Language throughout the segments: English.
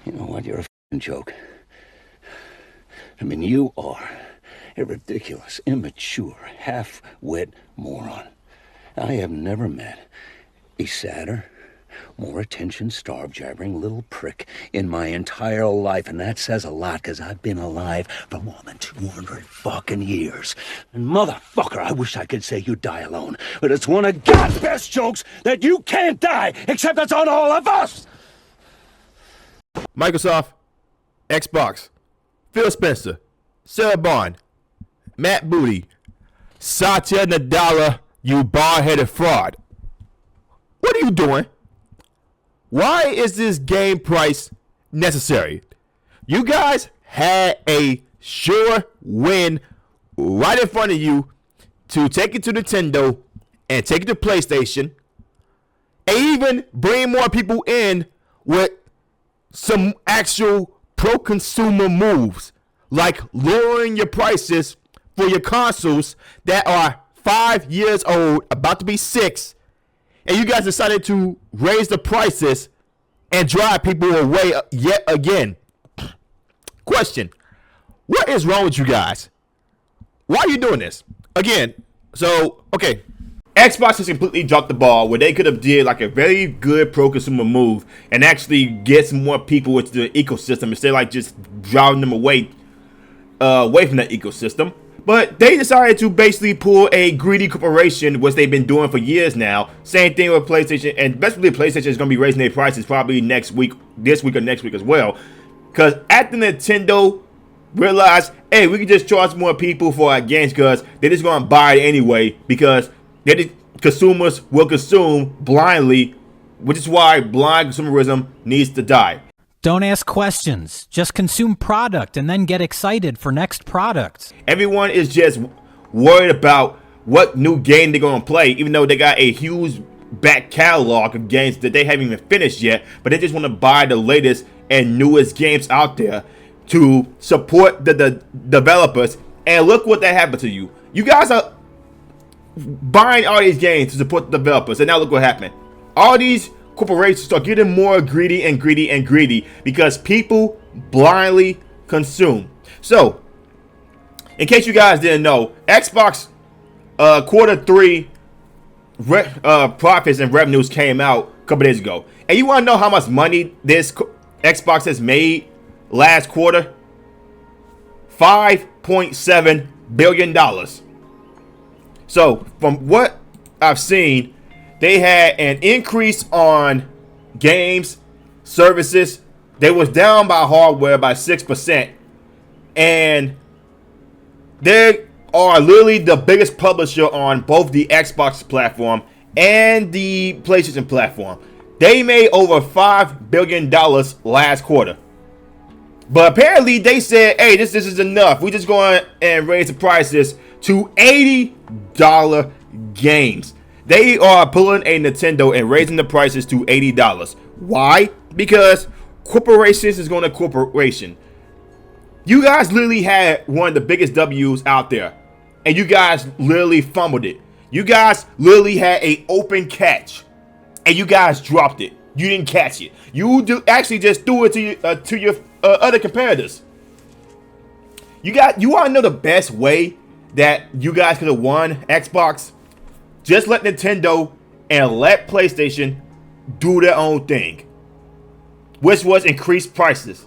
You know what? You're a f***ing joke. I mean, you are a ridiculous, immature, half-wit moron. I have never met a sadder, more attention-starved, jabbering little prick in my entire life, and that says a lot, because I've been alive for more than 200 fucking years. And motherfucker, I wish I could say you die alone, but it's one of God's best jokes that you can't die, except it's on all of us! Microsoft, Xbox, Phil Spencer, Sarah Bond, Matt Booty, Satya Nadella, you bar-headed fraud. What are you doing? Why is this game price necessary? You guys had a sure win right in front of you to take it to Nintendo and take it to PlayStation and even bring more people in with some actual pro-consumer moves, like lowering your prices for your consoles that are 5 years old, about to be 6, and you guys decided to raise the prices and drive people away yet again. Question: what is wrong with you guys? Why are you doing this? Again, so, okay. Xbox has completely dropped the ball where they could have did like a very good pro-consumer move and actually get some more people into the ecosystem instead of like just driving them away from that ecosystem. But they decided to basically pull a greedy corporation, which they've been doing for years now. Same thing with PlayStation, and basically PlayStation is going to be raising their prices probably next week, this week or next week as well. Because after Nintendo realized, hey, we can just charge more people for our games because they're just going to buy it anyway because consumers will consume blindly, which is why blind consumerism needs to die. Don't ask questions. Just consume product and then get excited for next products. Everyone is just worried about what new game they're going to play, even though they got a huge back catalog of games that they haven't even finished yet, but they just want to buy the latest and newest games out there to support the developers. And look what that happened to you. You guys are buying all these games to support the developers, and now look what happened. All these corporations are getting more greedy and greedy and greedy because people blindly consume. So, in case you guys didn't know, Xbox quarter 3 profits and revenues came out a couple days ago. And you want to know how much money this Xbox has made last quarter? $5.7 billion. So, from what I've seen, they had an increase on games, services. They was down by hardware by 6%. And they are literally the biggest publisher on both the Xbox platform and the PlayStation platform. They made over $5 billion last quarter. But apparently they said, hey, this is enough. We just going and raise the prices to $80 games. They are pulling a Nintendo and raising the prices to $80. Why? Because corporations is going to corporation. You guys literally had one of the biggest W's out there, and you guys literally fumbled it. You guys literally had a open catch, and you guys dropped it. You didn't catch it. You actually just threw it to your other competitors. You want to know the best way that you guys could have won Xbox? Just let Nintendo and let PlayStation do their own thing, which was increase prices.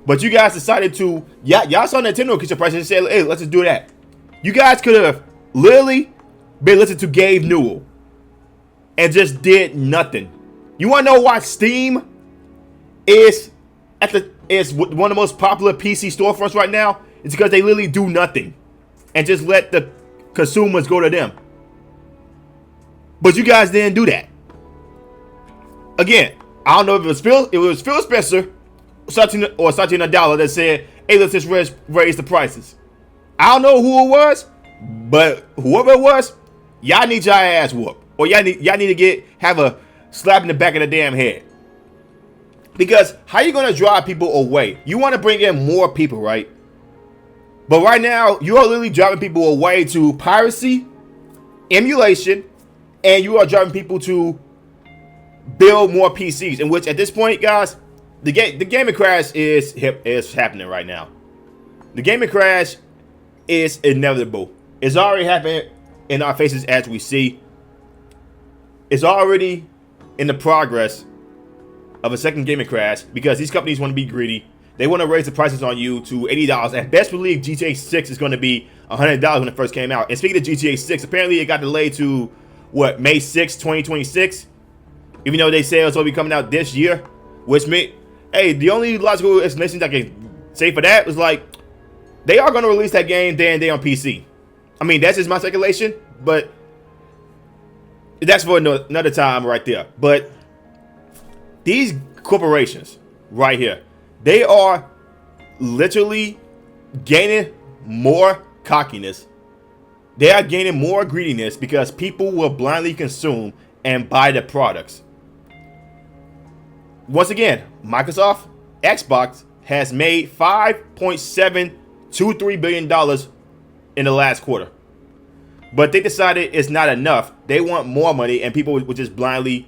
But you guys decided to, y'all saw Nintendo increase the prices and said, hey, let's just do that. You guys could have literally been listening to Gabe Newell and just did nothing. You want to know why Steam is one of the most popular PC storefronts right now? It's because they literally do nothing and just let the consumers go to them. But you guys didn't do that. Again, I don't know if it was Phil Spencer or Satya Nadella that said, hey, let's just raise the prices. I don't know who it was, but whoever it was, y'all need your ass whooped. Or y'all need to have a slap in the back of the damn head. Because how you going to drive people away? You want to bring in more people, right? But right now, you are literally driving people away to piracy, emulation, and you are driving people to build more PCs. In which, at this point, guys, the gaming crash is happening right now. The gaming crash is inevitable. It's already happening in our faces as we see. It's already in the progress of a second gaming crash because these companies want to be greedy. They want to raise the prices on you to $80. And best believe GTA 6 is going to be $100 when it first came out. And speaking of GTA 6, apparently it got delayed to, May 6, 2026? Even though they say it's going to be coming out this year. Which means, hey, the only logical explanation I can say for that was like, they are going to release that game day and day on PC. I mean, that's just my speculation, but that's for another time right there. But these corporations right here, they are literally gaining more cockiness. They are gaining more greediness because people will blindly consume and buy the products. Once again, Microsoft, Xbox has made $5.723 billion in the last quarter. But they decided it's not enough. They want more money, and people would just blindly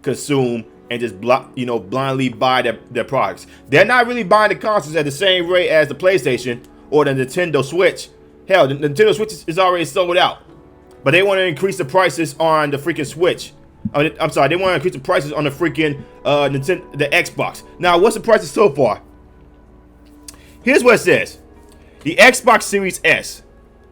consume and just blindly buy their products. They're not really buying the consoles at the same rate as the PlayStation or the Nintendo Switch. Hell, the Nintendo Switch is already sold out. But they want to increase the prices on the freaking Switch. I'm sorry, they want to increase the prices on the freaking the Xbox. Now, what's the prices so far? Here's what it says. The Xbox Series S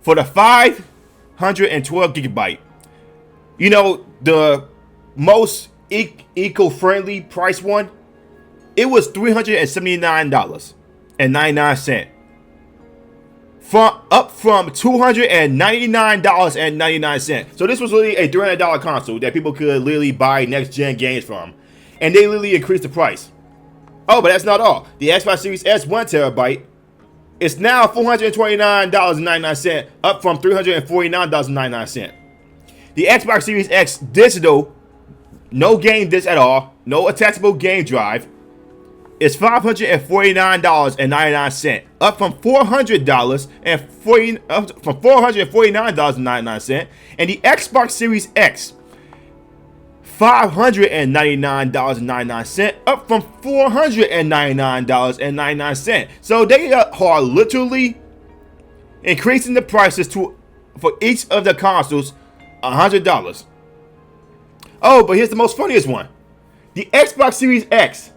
for the 512 gigabyte. You know, the most eco-friendly price one, it was $379.99, up from $299.99. So this was literally a $300 console that people could literally buy next gen games from, and they literally increased the price. Oh, but that's not all. The Xbox Series S 1 terabyte is now $429.99, up from $349.99. The Xbox Series X digital, no game disc at all, no attachable game drive, is $549.99, up from $449.99. And the Xbox Series X, $599.99, up from $499.99. So they are literally increasing the prices for each of the consoles $100. Oh, but here's the most funniest one. The Xbox Series X,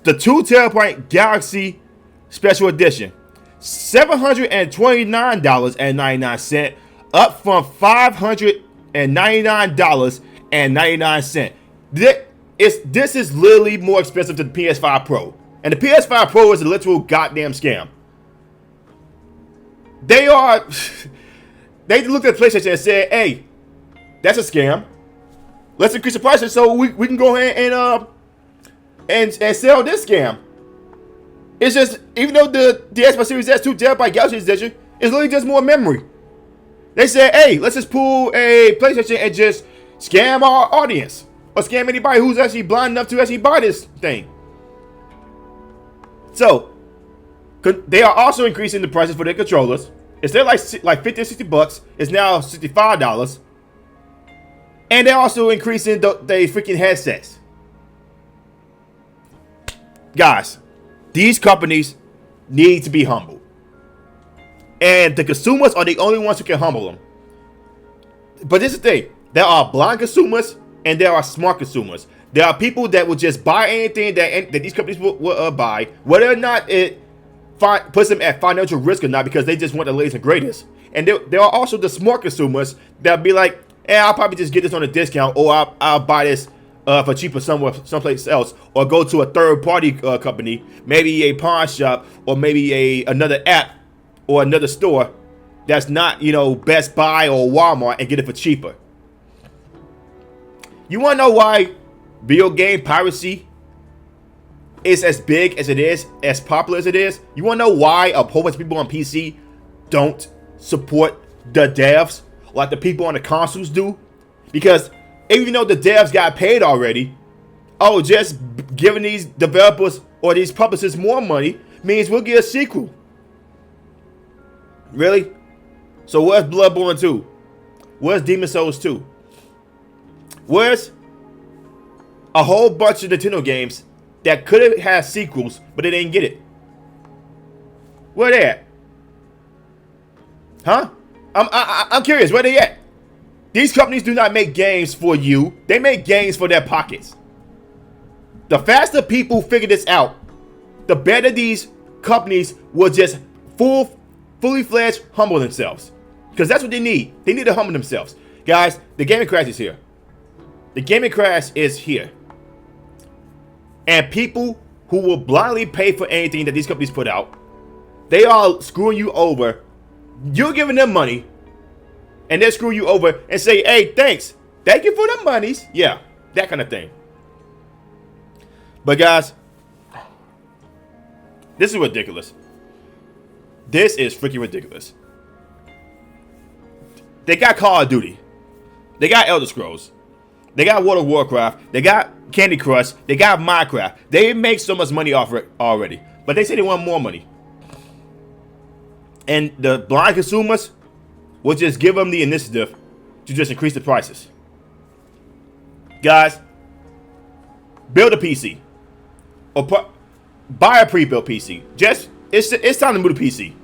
the 2 terabyte Galaxy Special Edition, $729.99, up from $599.99. This is literally more expensive than the PS5 Pro. And the PS5 Pro is a literal goddamn scam. They looked at PlayStation and said, hey, that's a scam. Let's increase the prices so we can go ahead and sell this scam. It's just, even though the Xbox Series S 2 terabyte Galaxy Edition is literally just more memory. They said, hey, let's just pull a PlayStation and just scam our audience. Or scam anybody who's actually blind enough to actually buy this thing. So, they are also increasing the prices for their controllers. Instead of like 50 or 60 bucks, it's now $65. And they're also increasing the freaking headsets. Guys, these companies need to be humbled. And the consumers are the only ones who can humble them. But this is the thing. There are blind consumers and there are smart consumers. There are people that will just buy anything that these companies will buy, whether or not it puts them at financial risk or not, because they just want the latest and greatest. And there are also the smart consumers that'll be like, I'll probably just get this on a discount, or I'll buy this for cheaper someplace else, or go to a third-party company, maybe a pawn shop, or maybe another app or another store that's not, Best Buy or Walmart, and get it for cheaper. You want to know why video game piracy is as big as it is, as popular as it is? You want to know why a whole bunch of people on PC don't support the devs like the people on the consoles do? Because even though the devs got paid already, just giving these developers or these publishers more money means we'll get a sequel. Really? So where's Bloodborne 2? Where's Demon Souls 2? Where's a whole bunch of Nintendo games that could have had sequels, but they didn't get it. Where they at? Huh? I'm curious. Where they at? These companies do not make games for you. They make games for their pockets. The faster people figure this out, the better these companies will just fully fledged humble themselves. Because that's what they need. They need to humble themselves. Guys, the gaming crash is here. The gaming crash is here. And people who will blindly pay for anything that these companies put out, they are screwing you over. You're giving them money, and they're screwing you over and say, hey, thanks. Thank you for the monies. Yeah, that kind of thing. But guys, this is ridiculous. This is freaking ridiculous. They got Call of Duty. They got Elder Scrolls. They got World of Warcraft. They got Candy Crush. They got Minecraft. They make so much money off it already. But they say they want more money. And the blind consumers will just give them the initiative to just increase the prices. Guys, build a PC. Or buy a pre-built PC. It's time to move to PC.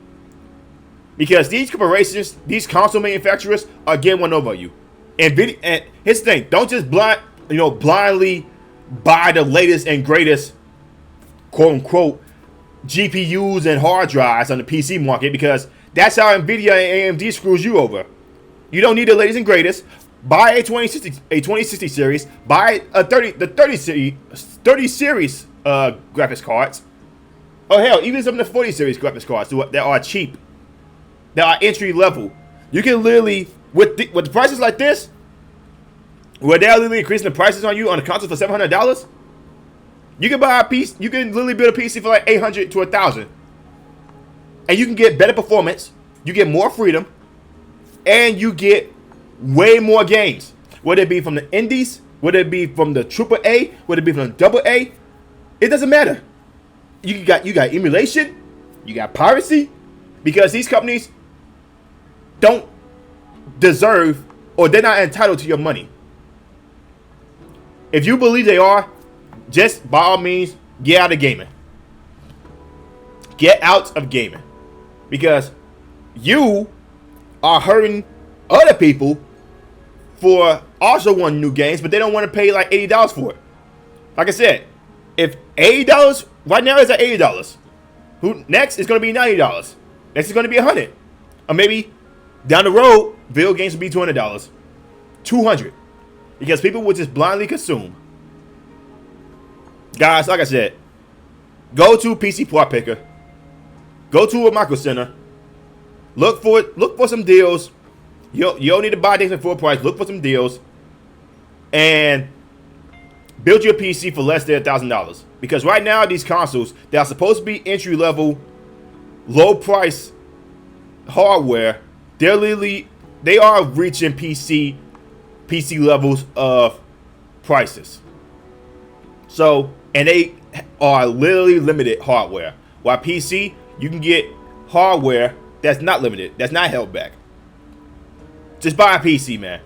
Because these corporations, these console manufacturers are getting one over you. And here's the thing, don't just blindly buy the latest and greatest quote unquote GPUs and hard drives on the PC market, because that's how Nvidia and AMD screws you over. You don't need the latest and greatest. Buy a 2060 series, buy a 30 series graphics cards. Oh hell, even some of the 40 series graphics cards that are cheap, that are entry level. You can literally, with the prices like this, where they're literally increasing the prices on you on the console for $700, you can buy a piece. You can literally build a PC for like $800 to $1,000, and you can get better performance. You get more freedom, and you get way more games. Whether it be from the indies, whether it be from the AAA, whether it be from the AA, it doesn't matter. You got emulation, you got piracy, because these companies don't deserve, or they're not entitled to your money. If you believe they are, just by all means, get out of gaming. Get out of gaming. Because you are hurting other people for also wanting new games, but they don't want to pay like $80 for it. Like I said, if $80 right now is at $80, next is going to be $90. Next is going to be $100. Or maybe down the road, video games will be $200. $200. Because people will just blindly consume. Guys, like I said, go to PC Part Picker. Go to a Micro Center. Look for some deals. You don't need to buy things at full price. Look for some deals. And build your PC for less than $1,000. Because right now, these consoles, they are supposed to be entry level, low price hardware. They are reaching PC levels of prices. So, and they are literally limited hardware. While PC, you can get hardware that's not limited, that's not held back. Just buy a PC, man.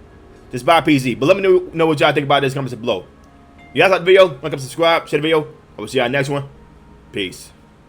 Just buy a PC. But let me know what y'all think about this. Comments below. If you guys like the video, like and subscribe, share the video. I will see y'all next one. Peace.